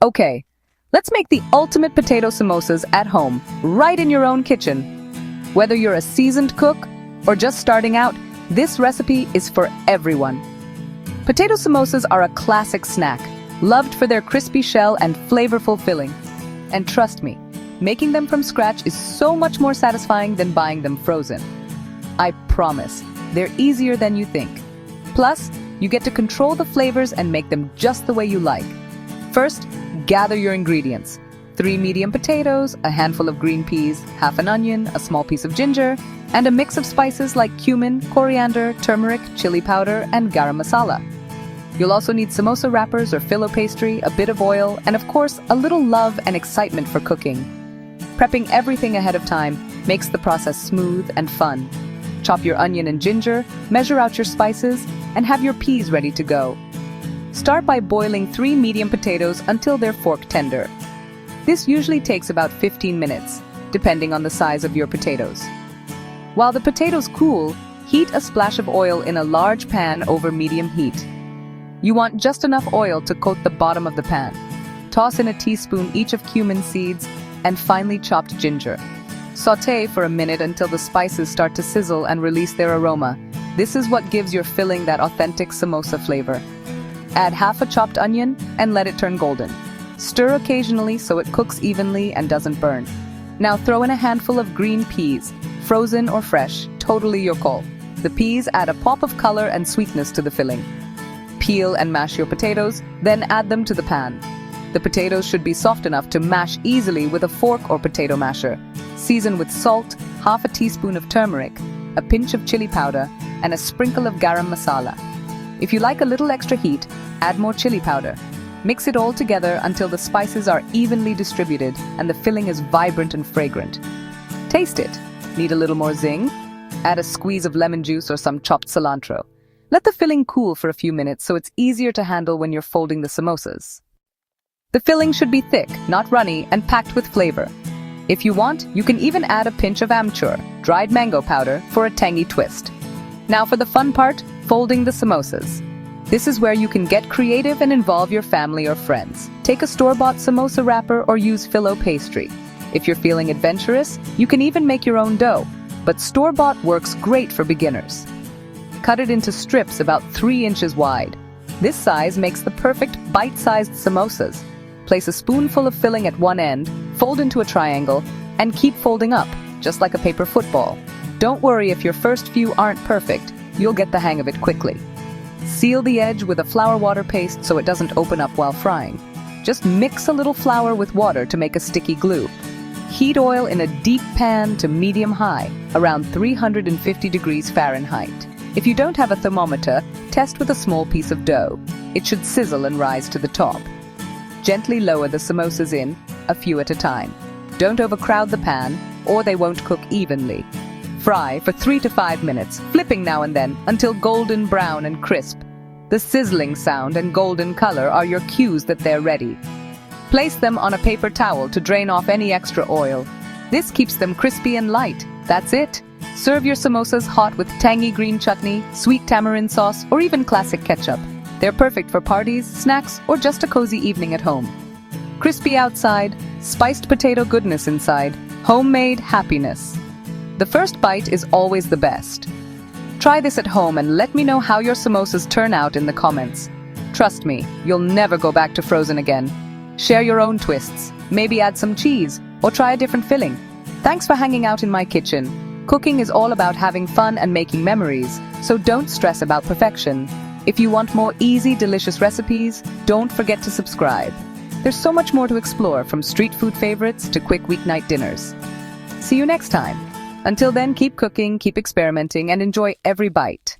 Okay, let's make the ultimate potato samosas at home, right in your own kitchen. Whether you're a seasoned cook or just starting out, this recipe is for everyone. Potato samosas are a classic snack, loved for their crispy shell and flavorful filling. And trust me, making them from scratch is so much more satisfying than buying them frozen. I promise, they're easier than you think. Plus, you get to control the flavors and make them just the way you like. First, gather your ingredients. 3 medium potatoes, a handful of green peas, half an onion, a small piece of ginger, and a mix of spices like cumin, coriander, turmeric, chili powder, and garam masala. You'll also need samosa wrappers or filo pastry, a bit of oil, and of course, a little love and excitement for cooking. Prepping everything ahead of time makes the process smooth and fun. Chop your onion and ginger, measure out your spices, and have your peas ready to go. Start by boiling 3 medium potatoes until they're fork tender. This usually takes about 15 minutes, depending on the size of your potatoes. While the potatoes cool, heat a splash of oil in a large pan over medium heat. You want just enough oil to coat the bottom of the pan. Toss in a teaspoon each of cumin seeds and finely chopped ginger. Sauté for a minute until the spices start to sizzle and release their aroma. This is what gives your filling that authentic samosa flavor. Add half a chopped onion and let it turn golden. Stir occasionally so it cooks evenly and doesn't burn. Now throw in a handful of green peas, frozen or fresh, totally your call. The peas add a pop of color and sweetness to the filling. Peel and mash your potatoes, then add them to the pan. The potatoes should be soft enough to mash easily with a fork or potato masher. Season with salt, half a teaspoon of turmeric, a pinch of chili powder, and a sprinkle of garam masala. If you like a little extra heat, add more chili powder. Mix it all together until the spices are evenly distributed and the filling is vibrant and fragrant. Taste it. Need a little more zing? Add a squeeze of lemon juice or some chopped cilantro. Let the filling cool for a few minutes so it's easier to handle when you're folding the samosas. The filling should be thick, not runny, and packed with flavor. If you want, you can even add a pinch of amchur, dried mango powder, for a tangy twist. Now for the fun part, folding the samosas. This is where you can get creative and involve your family or friends. Take a store-bought samosa wrapper or use filo pastry. If you're feeling adventurous, you can even make your own dough, but store-bought works great for beginners. Cut it into strips about 3 inches wide. This size makes the perfect bite-sized samosas. Place a spoonful of filling at one end, fold into a triangle, and keep folding up, just like a paper football. Don't worry if your first few aren't perfect, you'll get the hang of it quickly. Seal the edge with a flour water paste so it doesn't open up while frying. Just mix a little flour with water to make a sticky glue. Heat oil in a deep pan to medium-high, around 350 degrees Fahrenheit. If you don't have a thermometer, test with a small piece of dough. It should sizzle and rise to the top. Gently lower the samosas in, a few at a time. Don't overcrowd the pan, or they won't cook evenly. Fry for 3 to 5 minutes, flipping now and then until golden brown and crisp. The sizzling sound and golden color are your cues that they're ready. Place them on a paper towel to drain off any extra oil. This keeps them crispy and light. That's it. Serve your samosas hot with tangy green chutney, sweet tamarind sauce, or even classic ketchup. They're perfect for parties, snacks, or just a cozy evening at home. Crispy outside, spiced potato goodness inside, homemade happiness. The first bite is always the best. Try this at home and let me know how your samosas turn out in the comments. Trust me, you'll never go back to frozen again. Share your own twists, maybe add some cheese, or try a different filling. Thanks for hanging out in my kitchen. Cooking is all about having fun and making memories, so don't stress about perfection. If you want more easy, delicious recipes, don't forget to subscribe. There's so much more to explore, from street food favorites to quick weeknight dinners. See you next time. Until then, keep cooking, keep experimenting, and enjoy every bite.